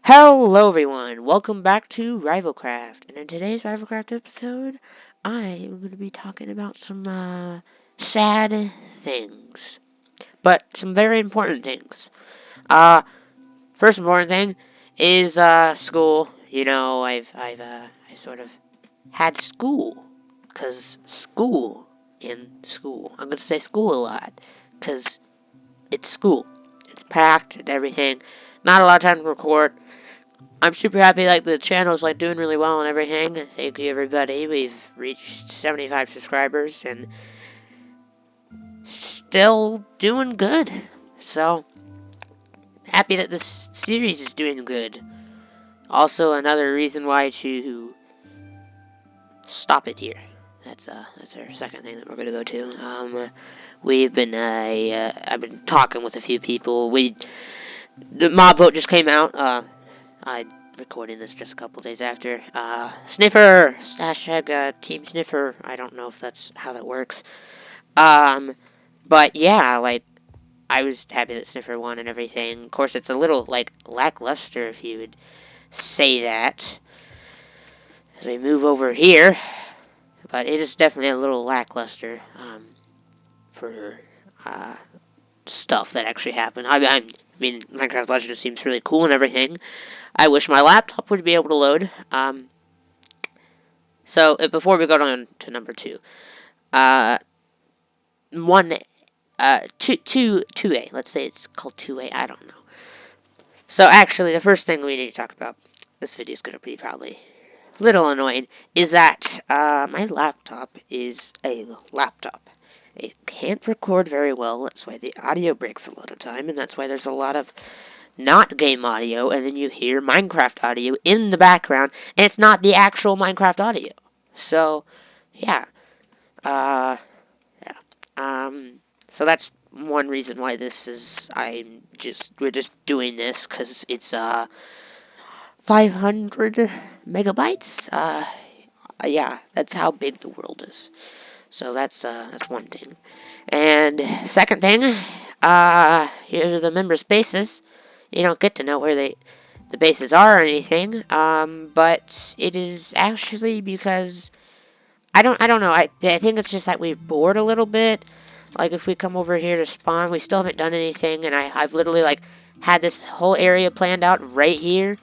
Hello everyone, welcome back to Rivalcraft, and in today's Rivalcraft episode, I am going to be talking about some sad things, but some very important things. First important thing is school. You know, I sort of had school, cause school in school. I'm gonna say school a lot, cause it's school. It's packed and everything. Not a lot of time to record. I'm super happy, like, the channel's, like, doing really well and everything. Thank you, everybody. We've reached 75 subscribers and still doing good. So, happy that this series is doing good. Also, another reason why to stop it here. That's our second thing that we're gonna go to. I've been talking with a few people. The mob vote just came out. I recording this just a couple days after. Sniffer! Hashtag Team Sniffer. I don't know if that's how that works. But yeah, like, I was happy that Sniffer won and everything. Of course, it's a little, like, lackluster if you would say that. As we move over here. But it is definitely a little lackluster, for, stuff that actually happened. I mean, Minecraft Legends seems really cool and everything. I wish my laptop would be able to load. So before we go on to number two, two A. Let's say it's called 2A. I don't know. So actually, the first thing we need to talk about, this video is going to be probably a little annoying, is that my laptop is a laptop. It can't record very well. That's why the audio breaks a lot of time, and that's why there's a lot of not game audio, and then you hear Minecraft audio in the background, and it's not the actual Minecraft audio. So, yeah. Uh, yeah. So that's one reason why we're just doing this, because it's, 500 megabytes. Yeah, that's how big the world is. So that's one thing. And second thing, here are the members' bases. You don't get to know where the bases are or anything. But it is actually because I don't know. I think it's just that we're bored a little bit. Like, if we come over here to spawn, we still haven't done anything, and I've literally, like, had this whole area planned out right here,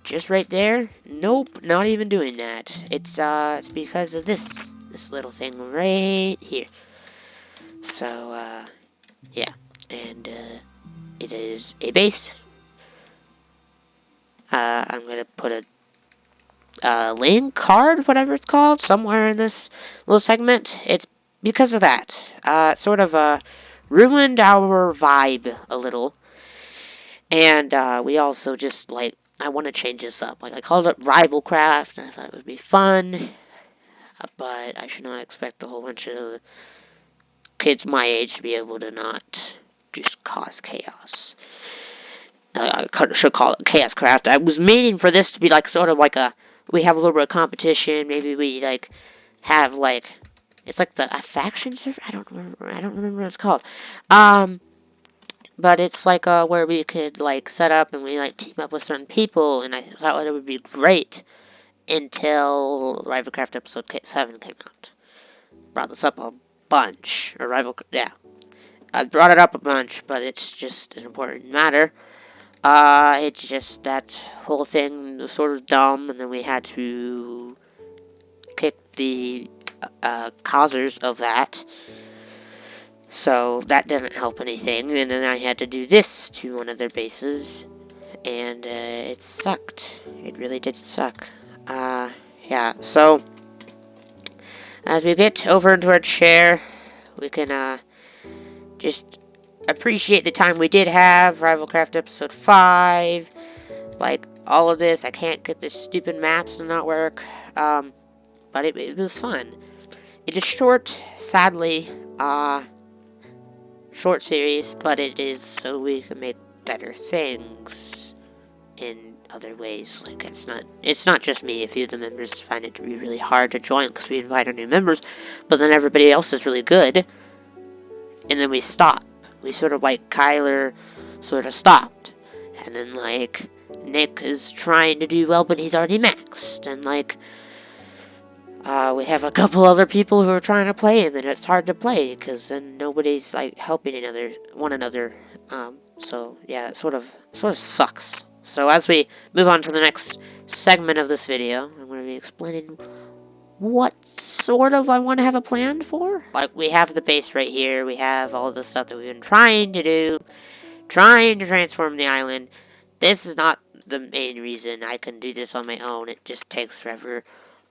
just right there. Nope, not even doing that. It's because of this little thing right here. So, yeah, and it is a base. I'm gonna put a link card, whatever it's called, somewhere in this little segment. It's because of that. It sort of ruined our vibe a little, and we also just, like, I want to change this up. Like, I called it Rivalcraft, and I thought it would be fun, but I should not expect a whole bunch of kids my age to be able to not just cause chaos. I should call it Chaos Craft. I was meaning for this to be, like, sort of like we have a little bit of competition. Maybe we, like, have, like, it's like a faction server. I don't remember what it's called. But it's like where we could, like, set up and we, like, team up with certain people, and I thought it would be great until Rivalcraft episode 7 came out. Brought this up a bunch. Yeah. I brought it up a bunch, but it's just an important matter. It's just that whole thing was sort of dumb, and then we had to kick the causers of that. So that didn't help anything, and then I had to do this to one of their bases, and it sucked. It really did suck. Yeah, so as we get over into our chair, we can just appreciate the time we did have. Rivalcraft episode 5. Like, all of this. I can't get this stupid maps to not work. But it was fun. It is short, sadly. Short series, but it is so we can make better things in other ways. Like, it's not just me. A few of the members find it to be really hard to join because we invite our new members, but then everybody else is really good, and then we stop. We sort of, like, Kyler sort of stopped, and then, like, Nick is trying to do well, but he's already maxed, and like we have a couple other people who are trying to play, and then it's hard to play because then nobody's like helping one another. So yeah, it sort of sucks. So as we move on to the next segment of this video, I'm going to be explaining what sort of I want to have a plan for. Like, we have the base right here, we have all the stuff that we've been trying to do, trying to transform the island. This is not the main reason I can do this on my own, it just takes forever.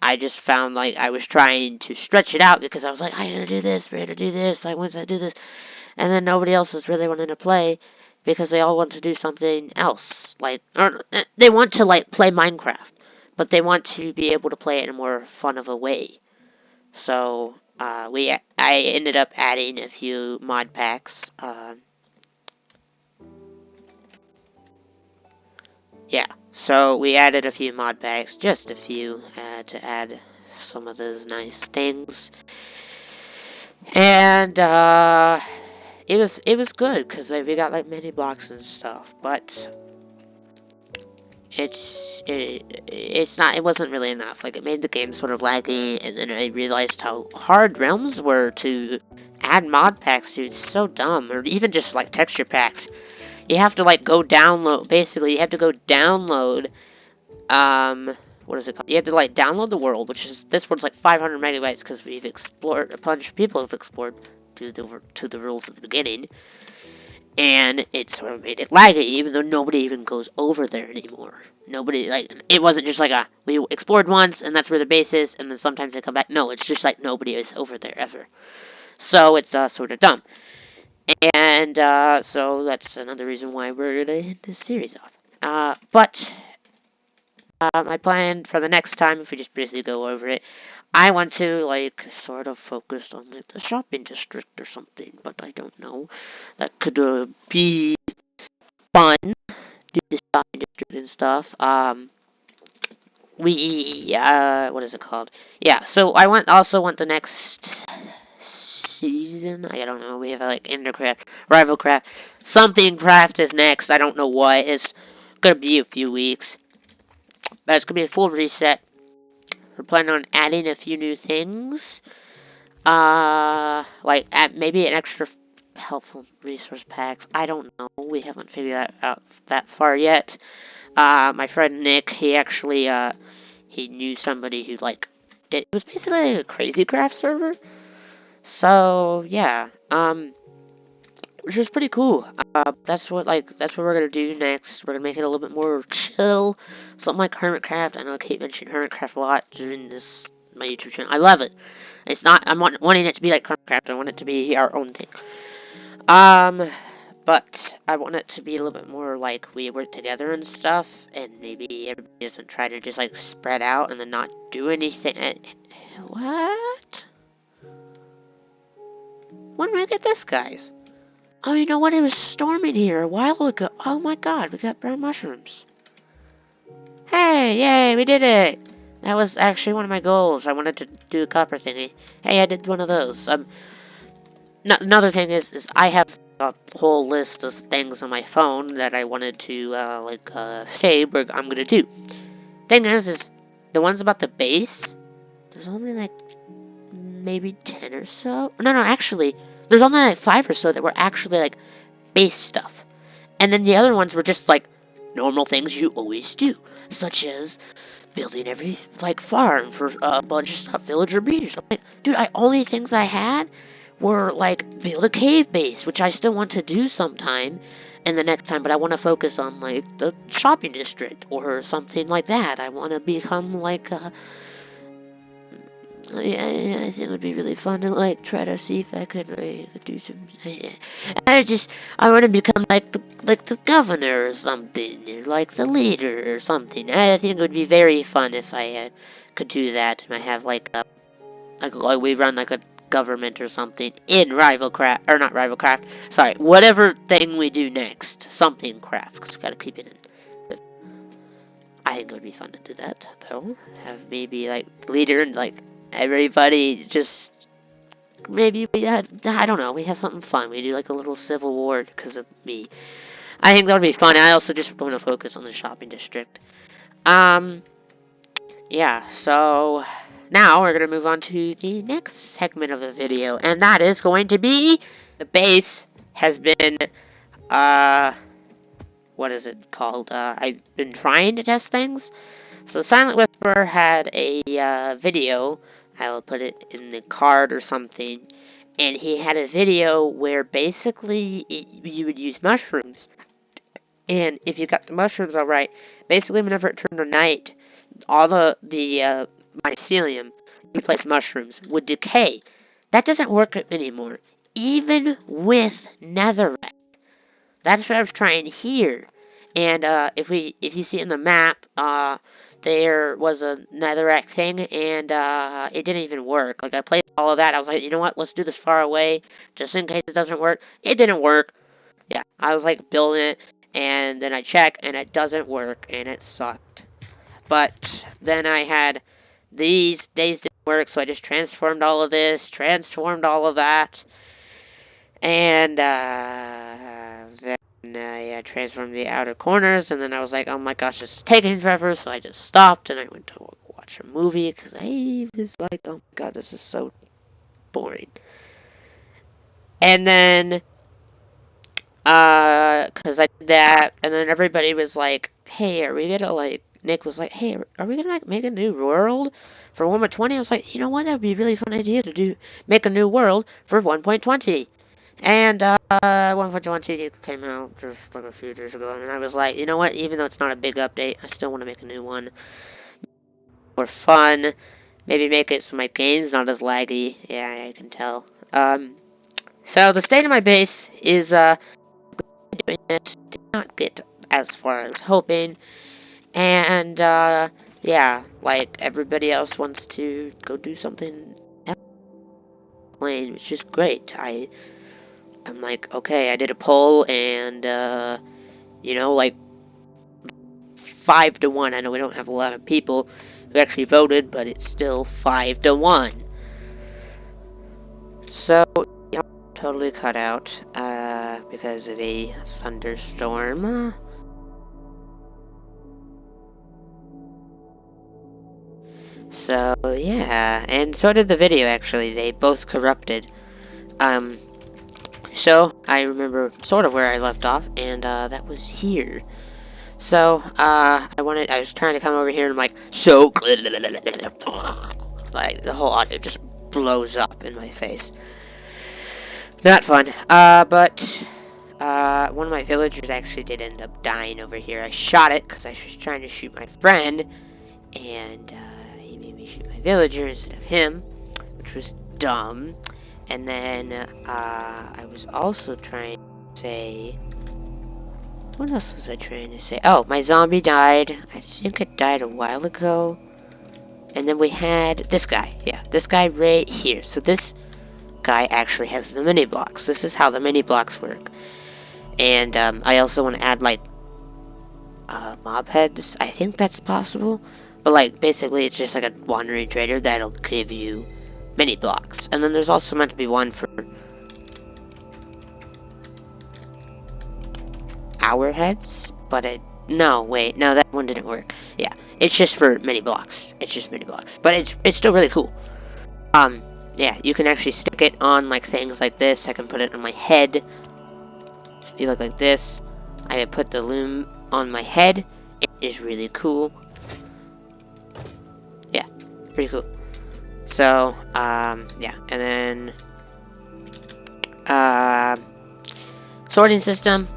I just found like I was trying to stretch it out because I was like, I gotta do this, we're gonna do this, like once I do this, and then nobody else is really wanting to play because they all want to do something else, like, or they want to like play Minecraft, but they want to be able to play it in a more fun of a way. So I ended up adding a few mod packs. Yeah, so we added a few mod packs, just a few, to add some of those nice things, and it was good because like, we got like mini blocks and stuff, but it wasn't really enough. Like, it made the game sort of laggy, and then I realized how hard realms were to add mod packs to. It's so dumb, or even just like texture packs. You have to like go download. Basically, you have to go download. What is it called? You have to like download the world, which is this world's like 500 megabytes because we've explored. A bunch of people have explored to the rules at the beginning. And it sort of made it laggy, even though nobody even goes over there anymore. Nobody, like, it wasn't just like we explored once, and that's where the base is, and then sometimes they come back. No, it's just like nobody is over there ever. So it's sort of dumb. And so that's another reason why we're going to hit this series off. But my plan for the next time, if we just briefly go over it, I want to, like, sort of focus on, like, the shopping district or something, but I don't know. That could be fun, do the shopping district and stuff. What is it called? Yeah, so I also want the next season, I don't know, we have, like, Endercraft, Rivalcraft, something craft is next, I don't know what, it's gonna be a few weeks, but it's gonna be a full reset. We're planning on adding a few new things. Like maybe an extra helpful resource pack. I don't know. We haven't figured that out that far yet. My friend Nick, he actually he knew somebody who like it was basically like a crazy craft server. So yeah, which is pretty cool. That's what we're gonna do next. We're gonna make it a little bit more chill, something like Hermitcraft. I know I keep mentioning Hermitcraft a lot during my YouTube channel. I love it. It's not. I'm wanting it to be like Hermitcraft. I want it to be our own thing. But I want it to be a little bit more like we work together and stuff, and maybe everybody doesn't try to just like spread out and then not do anything. What? When did we get this, guys? Oh, you know what? It was storming here a while ago. Oh my god, we got brown mushrooms. Hey, yay, we did it! That was actually one of my goals. I wanted to do a copper thingy. Hey, I did one of those. Another thing is I have a whole list of things on my phone that I wanted to, say I'm gonna do. Thing is the ones about the base, there's only like maybe 10 or so. No, actually, there's only like 5 or so that were actually like base stuff. And then the other ones were just like normal things you always do, such as building every like farm for a bunch of stuff, villager breeders. Like, dude, only things I had were like build a cave base, which I still want to do sometime in the next time, but I want to focus on like the shopping district or something like that. I want to become like I think it would be really fun to like try to see if I could like do some. I want to become like the governor or something, or like the leader or something. I think it would be very fun if I could do that. I have like we run like a government or something in Rivalcraft, or not Rivalcraft. Sorry, whatever thing we do next, something craft, because we gotta keep it in. I think it would be fun to do that though. Have maybe like leader and like. Everybody just maybe we had I don't know, we have something fun. We do like a little civil war because of me. I think that would be fun. I also just want to focus on the shopping district. Yeah, so now we're going to move on to the next segment of the video, and that is going to be the base has been, what is it called? I've been trying to test things. So Silent Whisperer had a video, I'll put it in the card or something, and he had a video where basically you would use mushrooms. And if you got the mushrooms all right, basically whenever it turned to night, all the mycelium replaced mushrooms would decay. That doesn't work anymore, even with netherrack. That's what I was trying here. And if you see in the map, there was a netherrack thing, and it didn't even work. Like I played all of that, I was like, you know what? Let's do this far away, just in case it doesn't work. It didn't work. Yeah, I was like building it, and then I check, and it doesn't work, and it sucked. But then I had these days didn't work, so I just transformed all of this, transformed all of that, and then I transformed the outer corners, and then I was like, oh my gosh, this is taking forever, so I just stopped, and I went to watch a movie, because I was like, oh my god, this is so boring. And then, because I did that, and then everybody was like, hey, are we gonna, like, Nick was like, hey, are we gonna, like, make a new world for 1.20? I was like, you know what, that would be a really fun idea to make a new world for 1.20. And 1.20 came out just like a few years ago, and I was like, you know what, even though it's not a big update, I still want to make a new one. More fun, maybe make it so my game's not as laggy. Yeah, I can tell. So the state of my base is, doing this, did not get as far as I was hoping, and, yeah, like, everybody else wants to go do something playing, which is great. I'm like, okay, I did a poll, and, you know, like, 5-1. I know we don't have a lot of people who actually voted, but it's still 5-1. So, yeah, totally cut out, because of a thunderstorm. So, yeah, and so did the video, actually. They both corrupted. So, I remember sort of where I left off, and, that was here. So, I was trying to come over here, and I'm like, so, like, the whole audio just blows up in my face. Not fun. But, one of my villagers actually did end up dying over here. I shot it, because I was trying to shoot my friend, and, he made me shoot my villager instead of him, which was dumb. And then, I was also trying to say... What else was I trying to say? Oh, my zombie died. I think it died a while ago. And then we had this guy. Yeah, this guy right here. So this guy actually has the mini blocks. This is how the mini blocks work. And, I also want to add, like, mob heads. I think that's possible. But, like, basically it's just like a wandering trader that'll give you mini blocks. And then there's also meant to be one for hour heads, but no, wait, no, that one didn't work. Yeah, it's just for mini blocks. It's just mini blocks, but it's still really cool. Yeah, you can actually stick it on like things like this. I can put it on my head. If you look like this, I can put the loom on my head. It is really cool. Yeah, pretty cool. So, yeah, and then, sorting system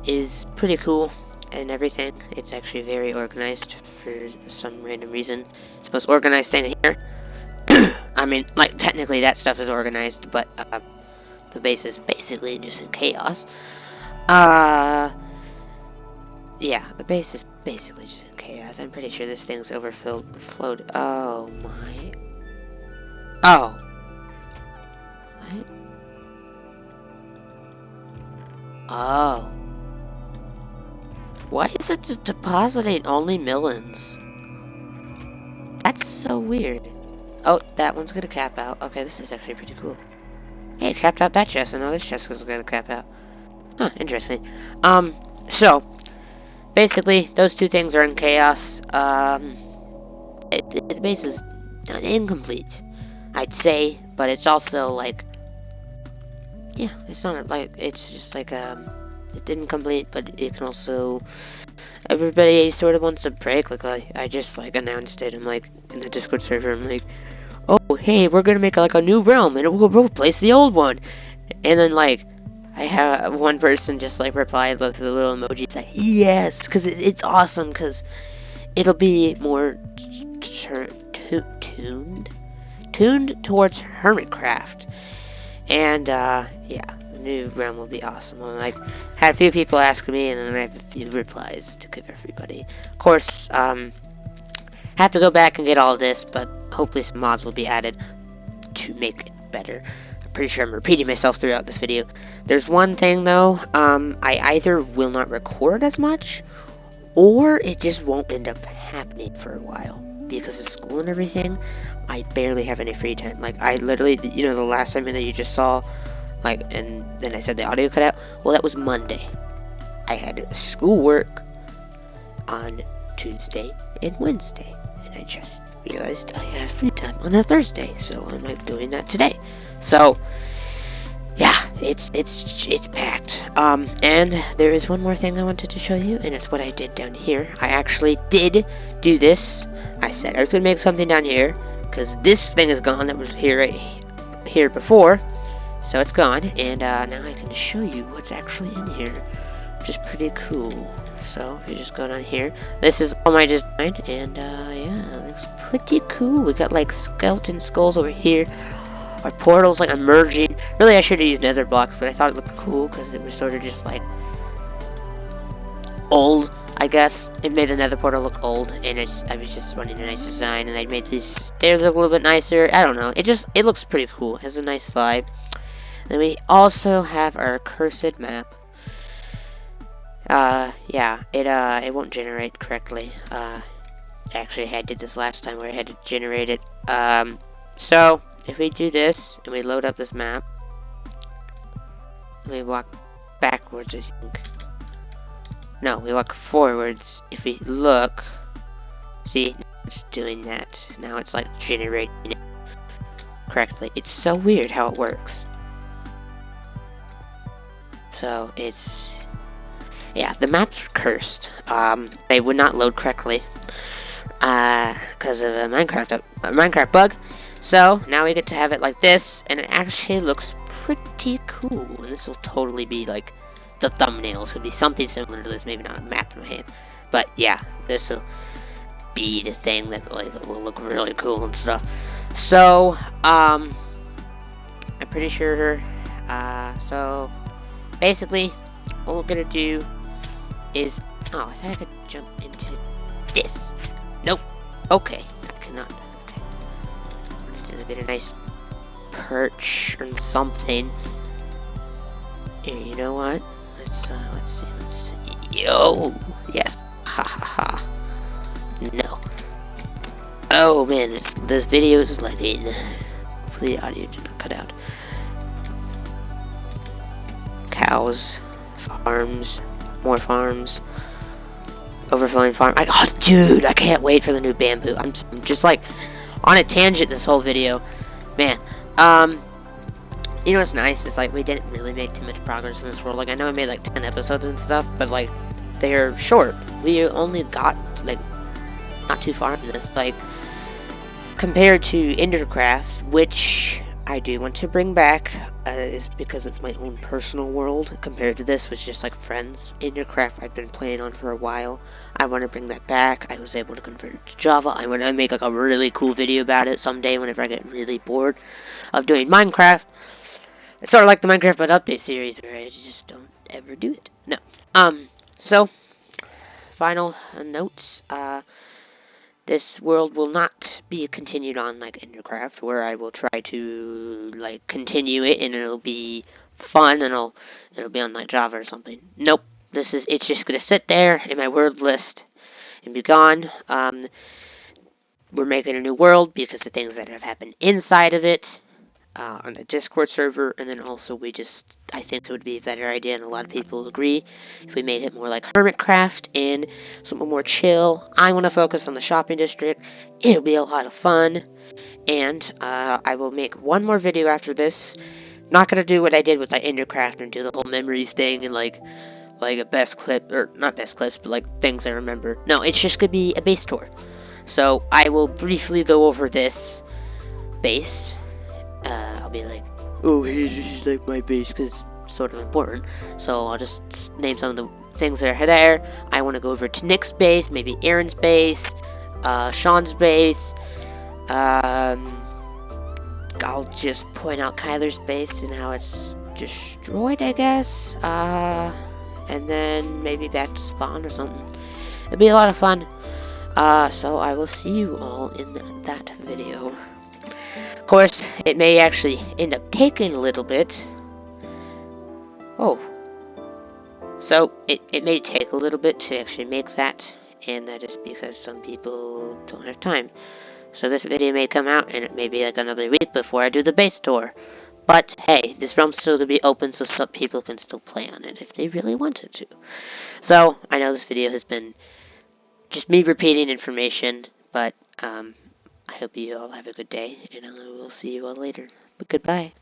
is pretty cool and everything. It's actually very organized for some random reason. It's the most organized thing here. I mean, like, technically that stuff is organized, but, the base is basically just in chaos. Yeah, the base is basically just in chaos. I'm pretty sure this thing's overflowed. Oh my. Oh. What? Oh. Why is it depositing only millions? That's so weird. Oh, that one's gonna cap out. Okay, this is actually pretty cool. Hey, it capped out that chest, and now this chest is gonna cap out. Huh, interesting. So, basically, those two things are in chaos. The base is incomplete, I'd say, but it's also like, yeah, it's not like, it's just like, it didn't complete, but it can also, everybody sort of wants a break. Like, I just, like, announced it. I'm like, in the Discord server, I'm like, oh, hey, we're gonna make, like, a new realm, and it will replace the old one. And then, like, I have one person just, like, replied with the little emoji, like, yes, because it's awesome, because it'll be more tuned towards hermitcraft. And, yeah, the new realm will be awesome. I, like, had a few people ask me, and then I have a few replies to give everybody. Of course, have to go back and get all of this, but hopefully some mods will be added to make it better. I'm pretty sure I'm repeating myself throughout this video. There's one thing, though, I either will not record as much, or it just won't end up happening for a while. Because of school and everything, I barely have any free time. Like, I literally, you know, the last time that you just saw, like, and then I said the audio cut out, well, that was Monday. I had schoolwork on Tuesday and Wednesday, and I just realized I have free time on a Thursday, so I'm, like, doing that today. So, yeah, it's packed. And there is one more thing I wanted to show you, and it's what I did down here. I actually did do this. I said I was gonna make something down here, because this thing is gone that was here right here before. So it's gone, and now I can show you what's actually in here, which is pretty cool. So if you just go down here, this is all my design, and yeah, it looks pretty cool. We got like skeleton skulls over here. Our portal's like emerging. Really, I should have used nether blocks, but I thought it looked cool because it was sort of just like old, I guess. It made the nether portal look old, and I was just running a nice design, and I made these stairs look a little bit nicer. I don't know. It looks pretty cool. It has a nice vibe. Then we also have our cursed map. Yeah, it won't generate correctly. Actually, I did this last time where I had to generate it. So if we do this and we load up this map, and we walk backwards, I think. No, we walk forwards. If we look, see, it's doing that. Now it's like generating it correctly. It's so weird how it works. So it's, yeah, the maps are cursed. They would not load correctly because of a Minecraft bug. So now we get to have it like this, and it actually looks pretty cool. And this will totally be like the thumbnails. It'll be something similar to this, maybe not a map in my hand, but yeah, this will be the thing that like will look really cool and stuff. So I'm pretty sure. So basically, what we're gonna do is, oh, I thought I could jump into this. Nope. Okay, I cannot. Okay, I'm gonna get a nice perch or something. Here, you know what? Let's see. Yo, yes. Ha ha ha. No. Oh man, this video is lagging. Hopefully the audio did not cut out. Cows, farms, more farms, overflowing farm. Oh, dude, I can't wait for the new bamboo. I'm just like on a tangent this whole video, man. You know what's nice is like we didn't really make too much progress in this world. Like I know I made like 10 episodes and stuff, but like they're short. We only got like not too far in this, like compared to Endercraft, which I do want to bring back, is because it's my own personal world compared to this, which is just like friends. Endercraft I've been playing on for a while. I want to bring that back. I was able to convert it to Java. I want to make like a really cool video about it someday whenever I get really bored of doing Minecraft. It's sort of like the Minecraft but update series where I just don't ever do it. No. So final notes. This world will not be continued on like Endercraft, where I will try to like continue it and it'll be fun and it'll be on like Java or something. Nope. It's just gonna sit there in my word list and be gone. We're making a new world because of things that have happened inside of it. on a Discord server, and then also I think it would be a better idea, and a lot of people agree, if we made it more like Hermitcraft and something more chill. I want to focus on the shopping district. It'll be a lot of fun, and I will make one more video after this. Not gonna do what I did with the Endercraft and do the whole memories thing and like a best clip, or not best clips, but like things I remember. No, it's just gonna be a base tour. So I will briefly go over this base. I'll be like, oh, here's like my base, because it's sort of important. So I'll just name some of the things that are there. I want to go over to Nick's base, maybe Aaron's base, Sean's base. I'll just point out Kyler's base and how it's destroyed, I guess. And then maybe back to spawn or something. It'll be a lot of fun. So I will see you all in that video. Of course, it may actually end up taking a little bit. Oh. So, it may take a little bit to actually make that, and that is because some people don't have time. So this video may come out, and it may be like another week before I do the base tour. But, hey, this realm's still going to be open, so people can still play on it if they really wanted to. So, I know this video has been just me repeating information, but, I hope you all have a good day, and I will see you all later. But goodbye.